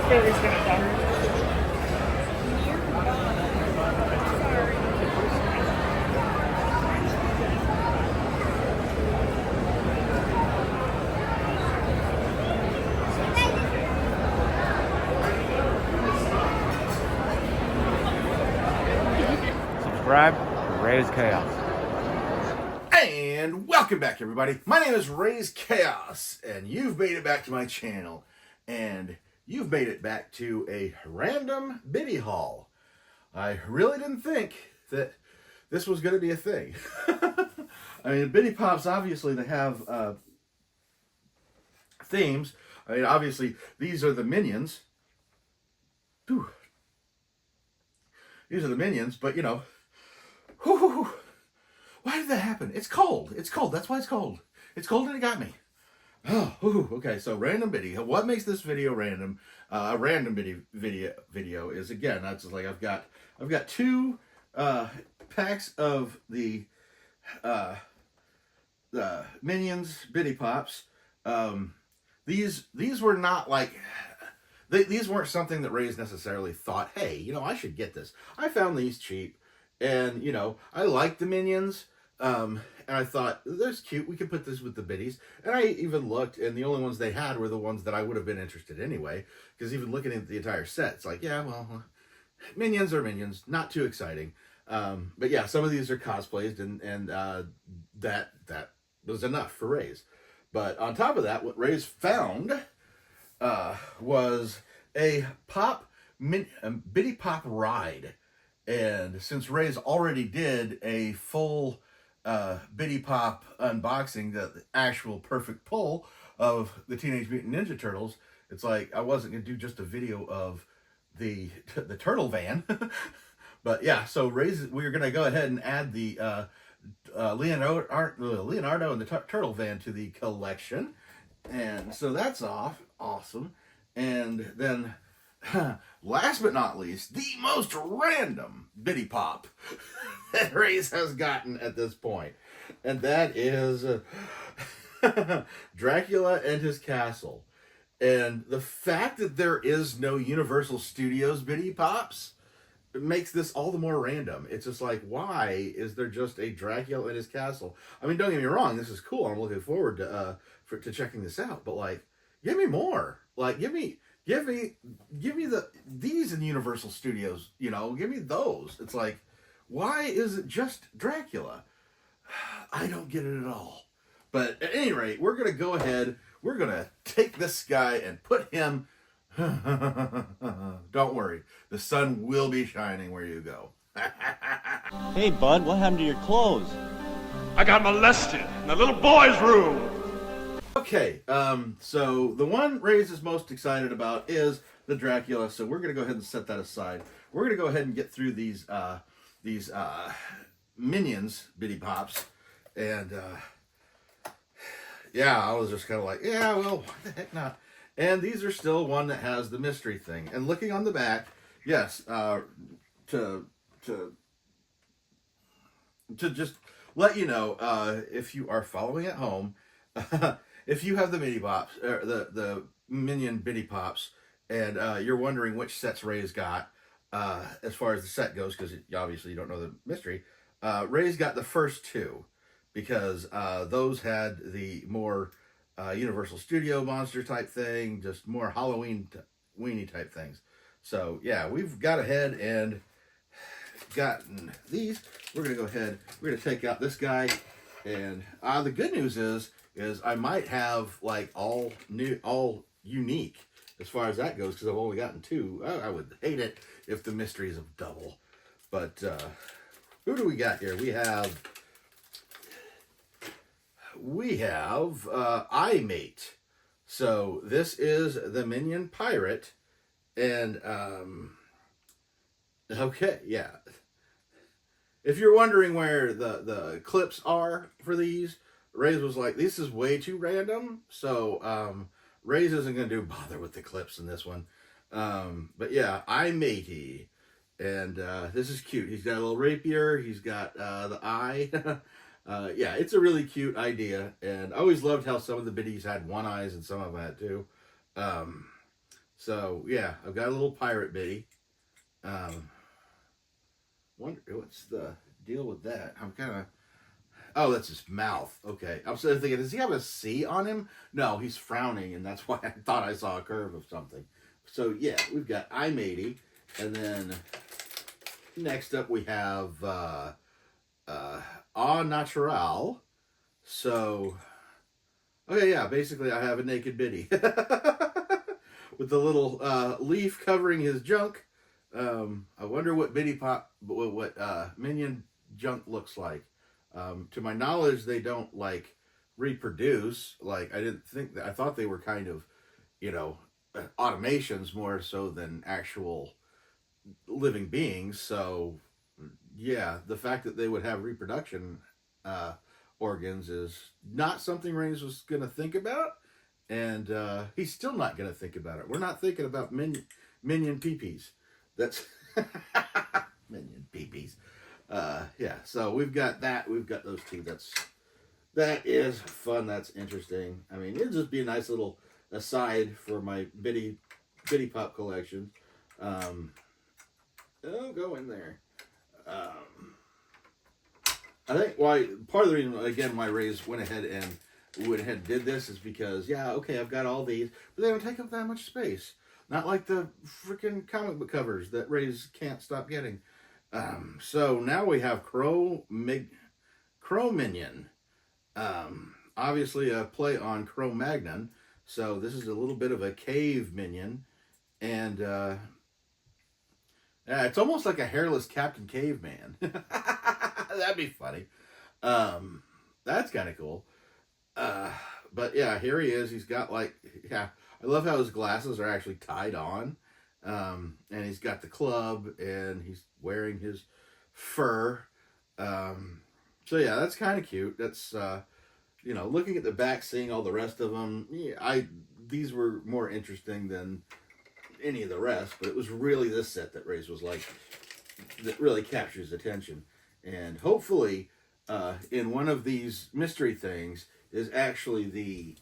Fairy's gonna die. Subscribe to Raze Chaos. And welcome back, everybody. My name is Raze Chaos, and you've made it back to my channel. And you've made it back to a random Bitty haul. I really didn't think that this was going to be a thing. I mean, Bitty Pops, obviously, they have themes. I mean, obviously, these are the Minions. Whew. These are the Minions, but, you know, whew, why did that happen? It's cold. It's cold. That's why it's cold. It's cold and it got me. Oh, okay. So random Bitty. What makes this video random? A random Bitty video is, again, that's just like I've got two packs of the Minions Bitty Pops. These were not like. These weren't something that Raze necessarily thought, hey, you know, I should get this. I found these cheap, and, you know, I like the Minions, and I thought, that's cute, we could put this with the Bitties. And I even looked, and the only ones they had were the ones that I would have been interested in anyway, because even looking at the entire set, it's like, yeah, well, Minions are Minions, not too exciting. But yeah, some of these are cosplayed, and that was enough for Raze. But on top of that, what Raze found was a Bitty Pop ride. And since Raze already did a full Bitty Pop unboxing, the actual perfect pull of the Teenage Mutant Ninja Turtles, it's like I wasn't going to do just a video of the turtle van. But yeah, so Raze, we're going to go ahead and add the Leonardo and the turtle van to the collection. And so that's awesome. And then, last but not least, the most random Bitty Pop that Raze has gotten at this point. And that is Dracula and his castle. And the fact that there is no Universal Studios Bitty Pops makes this all the more random. It's just like, why is there just a Dracula and his castle? I mean, don't get me wrong, this is cool. I'm looking forward to checking this out. But like, give me more. Like, give me these in Universal Studios. You know, give me those. It's like, why is it just Dracula? I don't get it at all. But at any rate, we're gonna go ahead. We're gonna take this guy and put him. Don't worry, the sun will be shining where you go. Hey, bud, what happened to your clothes? I got molested in the little boy's room. Okay, so the one Raze is most excited about is the Dracula. So we're gonna go ahead and set that aside. We're gonna go ahead and get through these Minions Bitty Pops, and yeah, I was just kind of like, yeah, well, why the heck not? And these are still one that has the mystery thing. And looking on the back, yes, to just let you know, if you are following at home, if you have the Bitty Pops, or the Minion Bitty Pops, and you're wondering which sets Raze got, as far as the set goes, because obviously you don't know the mystery, Raze got the first two, because those had the more Universal Studio monster type thing, just more Halloween weenie type things. So yeah, we've got ahead and gotten these. We're gonna go ahead. We're gonna take out this guy, and the good news is I might have like all unique as far as that goes, because I've only gotten two. I would hate it if the mysteries of double. But who do we got here? We have iMate. So this is the Minion Pirate, and okay, yeah. If you're wondering where the clips are for these, Raze was like, this is way too random, so Raze isn't going to bother with the clips in this one. But yeah, iMatey. And this is cute. He's got a little rapier. He's got the eye. Yeah, it's a really cute idea. And I always loved how some of the biddies had one eyes and some of them had two. So yeah, I've got a little pirate Bitty. Wonder what's the deal with that. I'm kind of. Oh, that's his mouth. Okay, I'm sort of thinking, does he have a C on him? No, he's frowning, and that's why I thought I saw a curve of something. So yeah, we've got I'm 80, and then next up we have Au Natural. So okay, yeah, basically I have a naked Bitty with the little leaf covering his junk. I wonder what Minion junk looks like. To my knowledge, they don't like reproduce. Like I didn't think that. I thought they were kind of, automations more so than actual living beings. So yeah, the fact that they would have reproduction organs is not something Raze was going to think about, and he's still not going to think about it. We're not thinking about minion peepees. That's minion peepees. Yeah, so we've got that. We've got those two. That is fun. That's interesting. I mean, it'll just be a nice little aside for my Bitty Pop collection. Go in there. I think part of the reason again why Raze went ahead and did this is because okay, I've got all these, but they don't take up that much space. Not like the freaking comic book covers that Raze can't stop getting. So now we have Cro-Minion. Obviously a play on Cro-Magnon. So this is a little bit of a cave minion. And it's almost like a hairless Captain Caveman. That'd be funny. That's kind of cool. But yeah, here he is. He's got I love how his glasses are actually tied on. And he's got the club, and he's wearing his fur. So yeah, that's kind of cute. That's looking at the back, seeing all the rest of them. Yeah, these were more interesting than any of the rest, but it was really this set that Raze was like that really captures attention. And hopefully, in one of these mystery things is actually the.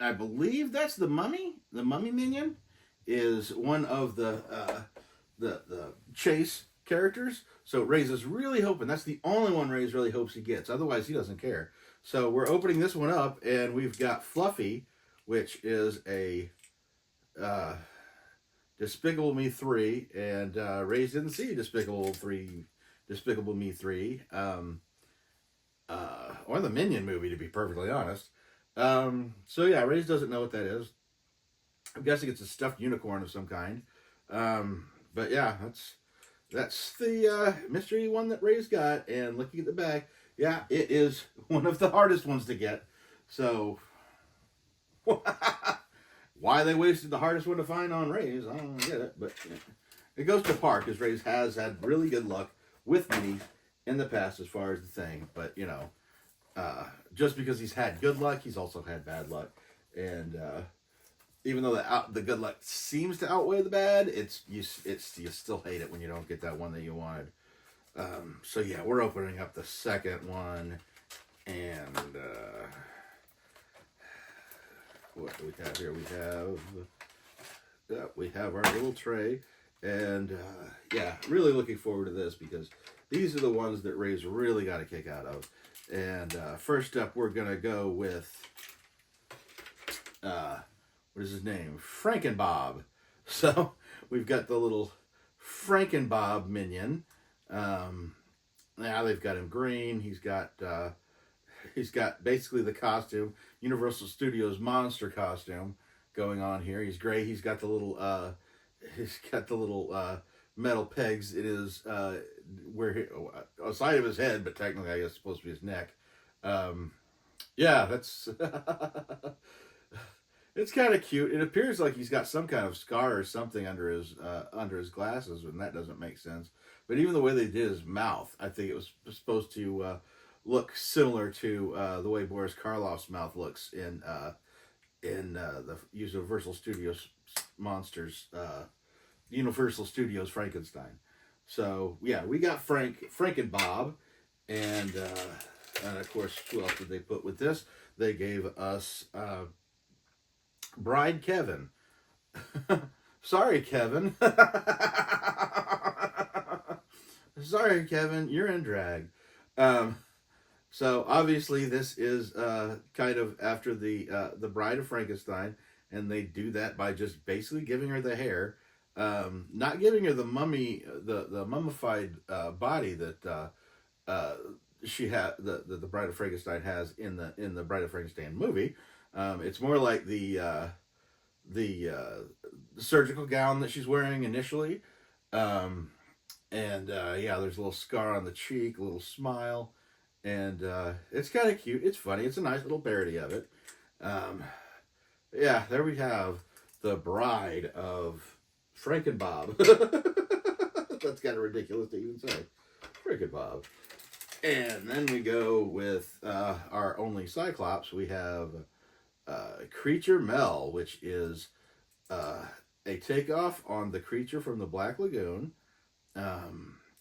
I believe that's the mummy. The mummy minion is one of the chase characters. So Raze is really hoping that's the only one Raze really hopes he gets. Otherwise, he doesn't care. So we're opening this one up, and we've got Fluffy, which is a Despicable Me 3, and Raze didn't see Despicable Me 3, or the Minion movie, to be perfectly honest. So yeah, Raze doesn't know what that is. I'm guessing it's a stuffed unicorn of some kind. But yeah, that's the mystery one that Raze got. And looking at the back, yeah, it is one of the hardest ones to get. So why they wasted the hardest one to find on Raze, I don't get it. But yeah. It goes to par because Raze has had really good luck with minis in the past as far as the thing. But just because he's had good luck, he's also had bad luck. And even though the good luck seems to outweigh the bad, you still hate it when you don't get that one that you wanted. So yeah, we're opening up the second one, and what do we have here? We have our little tray, and yeah, really looking forward to this because these are the ones that Raze really got a kick out of. And first up, we're gonna go with what is his name? Frankenbob. So we've got the little Frankenbob minion. Now they've got him green. He's got basically the costume, Universal Studios monster costume going on here. He's gray. He's got the little metal pegs. It is a side of his head, but technically I guess it's supposed to be his neck. Yeah, that's it's kind of cute. It appears like he's got some kind of scar or something under his glasses, and that doesn't make sense. But even the way they did his mouth, I think it was supposed to look similar to the way Boris Karloff's mouth looks in the Universal Studios monsters, Universal Studios Frankenstein. So yeah, we got Frank and Bob, and of course, who else did they put with this? They gave us Bride Kevin. Sorry, Kevin. Sorry, Kevin, you're in drag. So obviously this is kind of after the Bride of Frankenstein, and they do that by just basically giving her the hair, not giving her the mummy, the mummified body that she had, the Bride of Frankenstein has in the Bride of Frankenstein movie. It's more like the surgical gown that she's wearing initially. Yeah, there's a little scar on the cheek, a little smile, and it's kind of cute. It's funny. It's a nice little parody of it. Yeah, there we have the Bride of Frankenbob. That's kind of ridiculous to even say. Frankenbob. And then we go with our only Cyclops. We have Creature Mel, which is a takeoff on the creature from the Black Lagoon.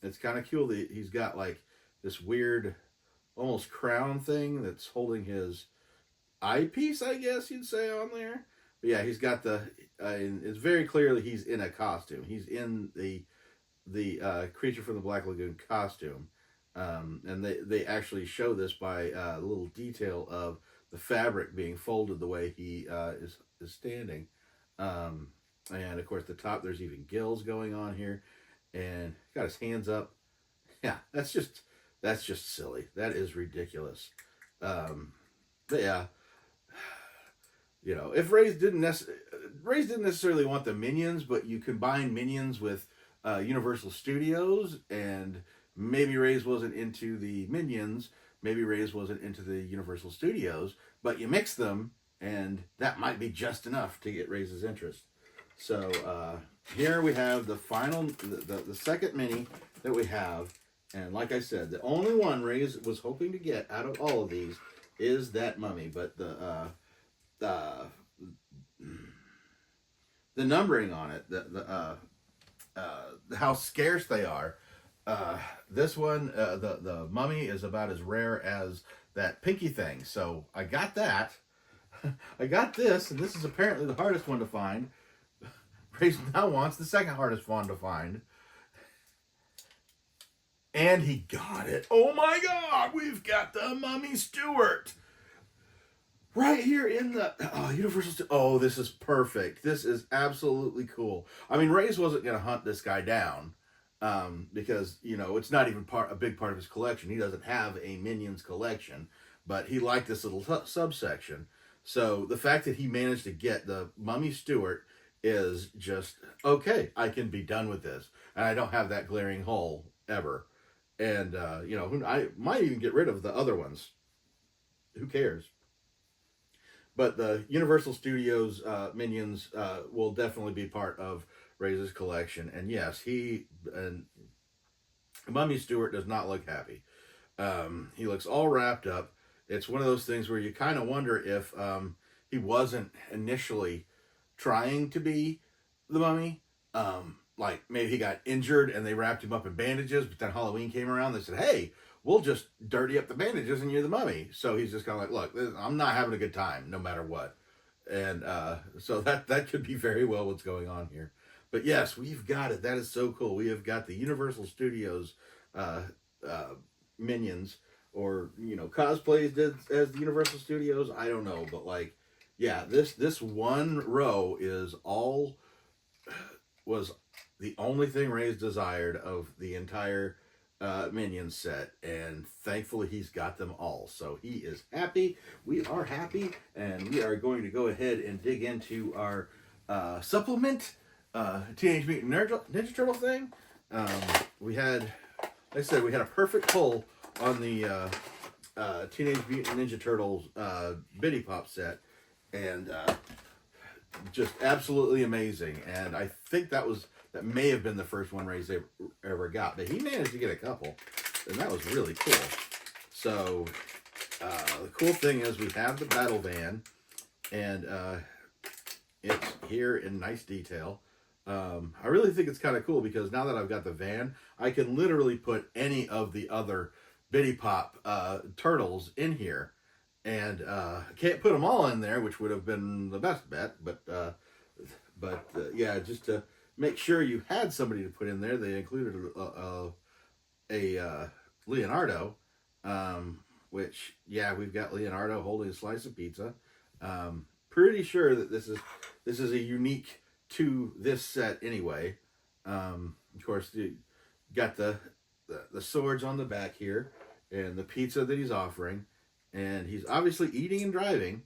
It's kind of cool that he's got like this weird, almost crown thing that's holding his eyepiece, I guess you'd say, on there. But yeah, he's got it's very clearly he's in a costume. He's in the creature from the Black Lagoon costume. And they actually show this by a little detail of the fabric being folded the way he is standing. And of course the top, there's even gills going on here, and got his hands up. Yeah, that's just silly. That is ridiculous. But yeah, you know, if Raze didn't necessarily want the Minions, but you combine Minions with Universal Studios, and maybe Raze wasn't into the Minions, maybe Raze wasn't into the Universal Studios, but you mix them, and that might be just enough to get Raze's interest. So here we have the final, the second mini that we have, and like I said, the only one Raze was hoping to get out of all of these is that mummy, but the numbering on it, how scarce they are. This one, the mummy is about as rare as that pinky thing. So I got that. I got this, and this is apparently the hardest one to find. Raze now wants the second hardest one to find. And he got it. Oh my God, we've got the Mummy Stewart. Right here in the Universal. Oh, this is perfect. This is absolutely cool. I mean, Raze wasn't going to hunt this guy down. Because, you know, it's not even a big part of his collection. He doesn't have a Minions collection, but he liked this little subsection. So the fact that he managed to get the Mummy Stewart is just, okay, I can be done with this. And I don't have that glaring hole ever. And, you know, I might even get rid of the other ones. Who cares? But the Universal Studios Minions will definitely be part of Raze's collection. And yes, Mummy Stewart does not look happy. He looks all wrapped up. It's one of those things where you kind of wonder if he wasn't initially trying to be the mummy. Like maybe he got injured and they wrapped him up in bandages, but then Halloween came around. They said, hey, we'll just dirty up the bandages and you're the mummy. So he's just kind of like, look, I'm not having a good time no matter what. And so that could be very well what's going on here. But yes, we've got it. That is so cool. We have got the Universal Studios Minions, or, you know, cosplays as the Universal Studios. I don't know, but like, yeah, this one row was the only thing Raze desired of the entire Minion set, and thankfully he's got them all. So he is happy. We are happy, and we are going to go ahead and dig into our supplement Teenage Mutant Ninja Turtle thing. We had, like I said, we had a perfect pull on the Teenage Mutant Ninja Turtles Bitty Pop set, and just absolutely amazing. And I think that may have been the first one Raze ever got, but he managed to get a couple, and that was really cool. So the cool thing is we have the battle van, and it's here in nice detail. I really think it's kind of cool because now that I've got the van, I can literally put any of the other Bitty Pop turtles in here, and can't put them all in there, which would have been the best bet. But yeah, just to make sure you had somebody to put in there, they included a Leonardo, which, yeah, we've got Leonardo holding a slice of pizza. Pretty sure that this is a unique to this set anyway. Of course, you got the swords on the back here, and the pizza that he's offering, and he's obviously eating and driving.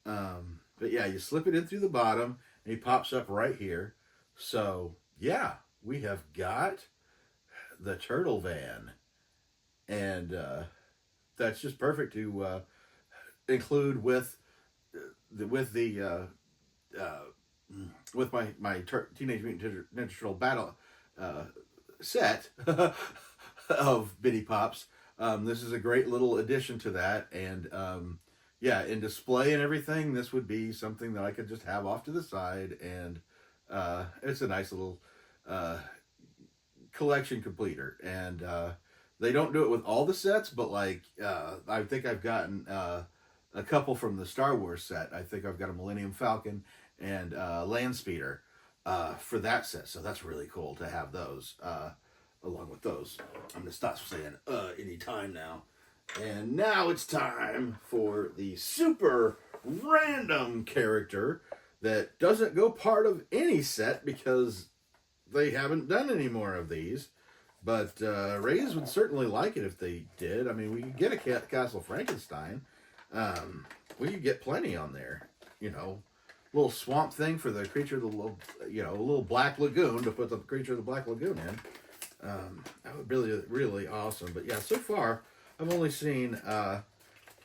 But yeah, you slip it in through the bottom, and he pops up right here. So yeah, we have got the turtle van, and that's just perfect to include with my Teenage Mutant Ninja Turtle battle set of Bitty Pops. This is a great little addition to that, and yeah, in display and everything, this would be something that I could just have off to the side, and it's a nice little collection completer. And they don't do it with all the sets, but like I think I've gotten a couple from the Star Wars set. I think I've got a Millennium Falcon and Landspeeder for that set, so that's really cool to have those along with those. I'm gonna stop saying anytime now. And now it's time for the super random character that doesn't go part of any set because they haven't done any more of these. But Raze would certainly like it if they did. I mean, we could get a Castle Frankenstein. We could get plenty on there. You know, little swamp thing for the creature of the little, a little black lagoon to put the creature of the black lagoon in. That would be really, really awesome. But yeah, so far I've only seen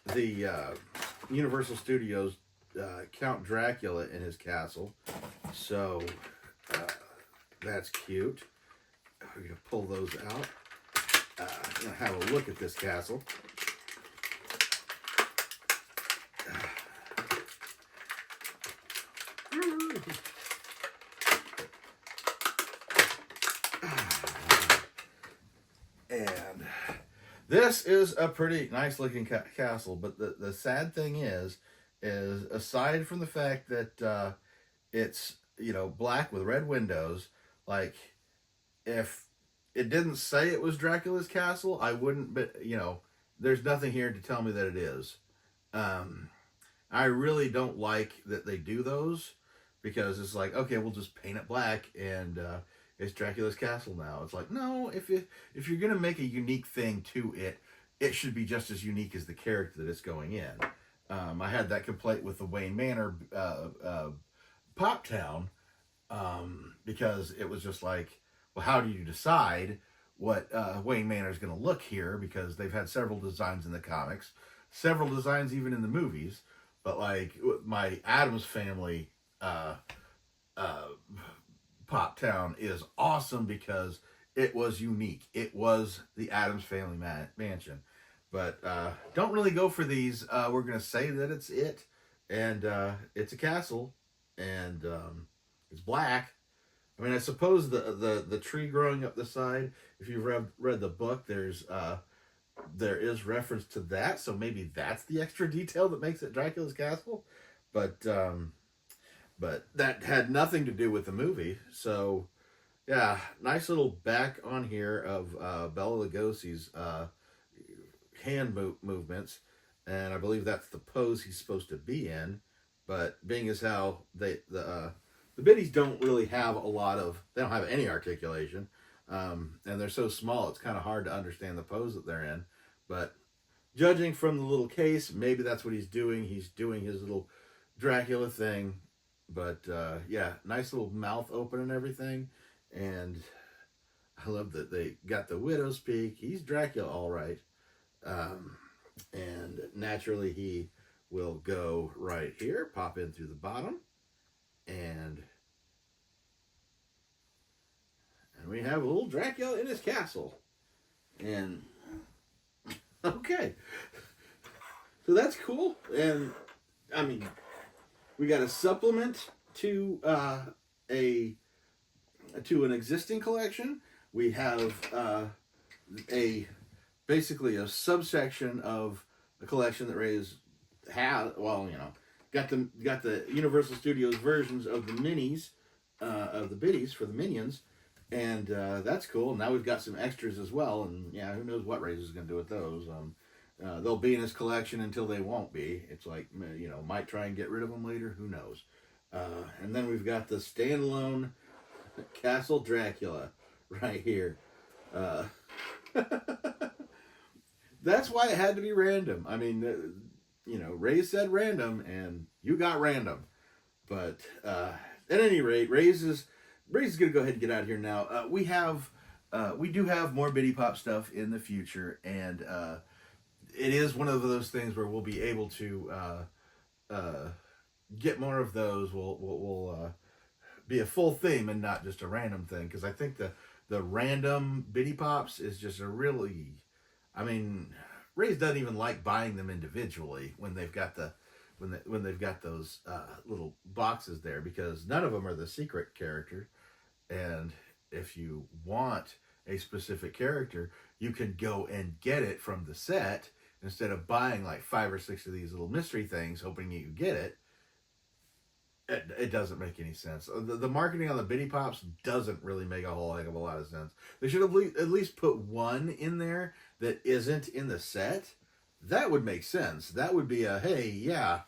the Universal Studios Count Dracula in his castle. So that's cute. We're going to pull those out. I'm going to have a look at this castle. And this is a pretty nice looking castle, but the sad thing is aside from the fact that it's, black with red windows, like, if it didn't say it was Dracula's castle, I wouldn't, but, there's nothing here to tell me that it is. I really don't like that they do those, because it's like, okay, we'll just paint it black and it's Dracula's castle now. It's like, no, if you're gonna make a unique thing to it, it should be just as unique as the character that it's going in. I had that complaint with the Wayne Manor Pop Town, because it was just like, well, how do you decide what Wayne Manor is going to look here? Because they've had several designs in the comics, several designs even in the movies. But like my Addams Family Pop Town is awesome because it was unique. It was the Addams Family mansion. But don't really go for these. We're going to say that it's it. And it's a castle. And it's black. I mean, I suppose the tree growing up the side, if you've read the book, there is reference to that, so maybe that's the extra detail that makes it Dracula's castle. But that had nothing to do with the movie. So yeah, nice little back on here of Bela Lugosi's hand movements, and I believe that's the pose he's supposed to be in. But being as how the Bitties don't really have they don't have any articulation, and they're so small, it's kind of hard to understand the pose that they're in. But judging from the little case, maybe that's what he's doing. He's doing his little Dracula thing. But yeah, nice little mouth open and everything. And I love that they got the widow's peak. He's Dracula, all right. And naturally, he will go right here, pop in through the bottom. And we have a little Dracula in his castle. And okay, so that's cool. And I mean, we got a supplement to an existing collection. We have basically a subsection of a collection that Raze well, you know, got the Universal Studios versions of the minis, of the Bitties for the Minions, and that's cool. Now we've got some extras as well, and yeah, who knows what Raze is going to do with those. They'll be in his collection until they won't be. It's like, you know, might try and get rid of them later. Who knows? And then we've got the standalone Castle Dracula right here. That's why it had to be random. I mean, you know, Raze said random, and you got random. But at any rate, Raze is going to go ahead and get out of here now. We do have more Bitty Pop stuff in the future, and it is one of those things where we'll be able to get more of those. We'll be a full theme and not just a random thing, because I think the random Bitty Pops is just a really, I mean, Raze doesn't even like buying them individually when they've got when they've got those little boxes there, because none of them are the secret character. And if you want a specific character, you can go and get it from the set instead of buying like 5 or 6 of these little mystery things hoping you get it. It doesn't make any sense. The marketing on the Bitty Pops doesn't really make a whole heck of a lot of sense. They should have at least put one in there that isn't in the set. That would make sense. That would be a, hey, yeah,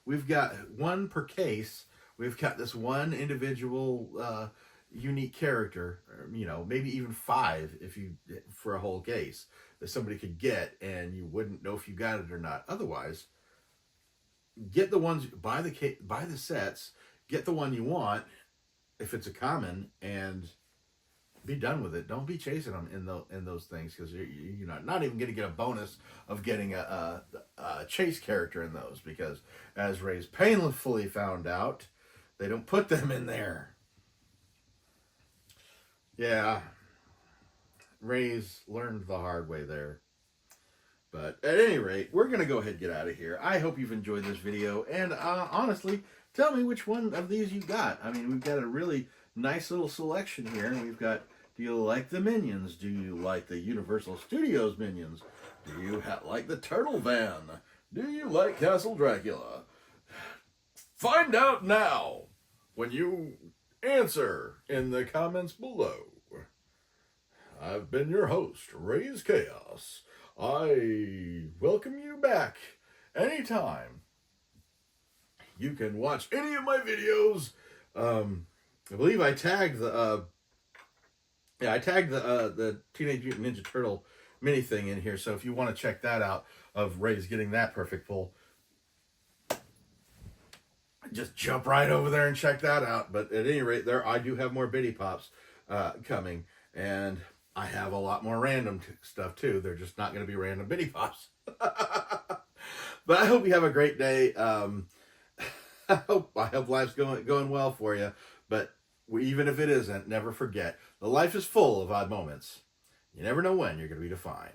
we've got one per case. We've got this one individual unique character, or, you know, maybe even 5 for a whole case that somebody could get, and you wouldn't know if you got it or not. Otherwise, get the ones, buy the sets, get the one you want if it's a common, and be done with it. Don't be chasing them in those things, because you're not even going to get a bonus of getting a chase character in those, because as Raze painfully found out, they don't put them in there. Yeah, Raze learned the hard way there. But at any rate, we're going to go ahead and get out of here. I hope you've enjoyed this video. And honestly, tell me which one of these you got. I mean, we've got a really nice little selection here. We've got, do you like the Minions? Do you like the Universal Studios Minions? Do you like the Turtle Van? Do you like Castle Dracula? Find out now when you answer in the comments below. I've been your host, Raze Chaos. I welcome you back anytime. You can watch any of my videos. I believe I tagged the Teenage Mutant Ninja Turtle mini thing in here. So if you want to check that out, of Raze getting that perfect pull, just jump right over there and check that out. But at any rate, I do have more Bitty Pops coming, and I have a lot more random stuff too. They're just not going to be random Bitty Pops. But I hope you have a great day. I hope life's going well for you. But even if it isn't, never forget, the life is full of odd moments. You never know when you're going to be defined.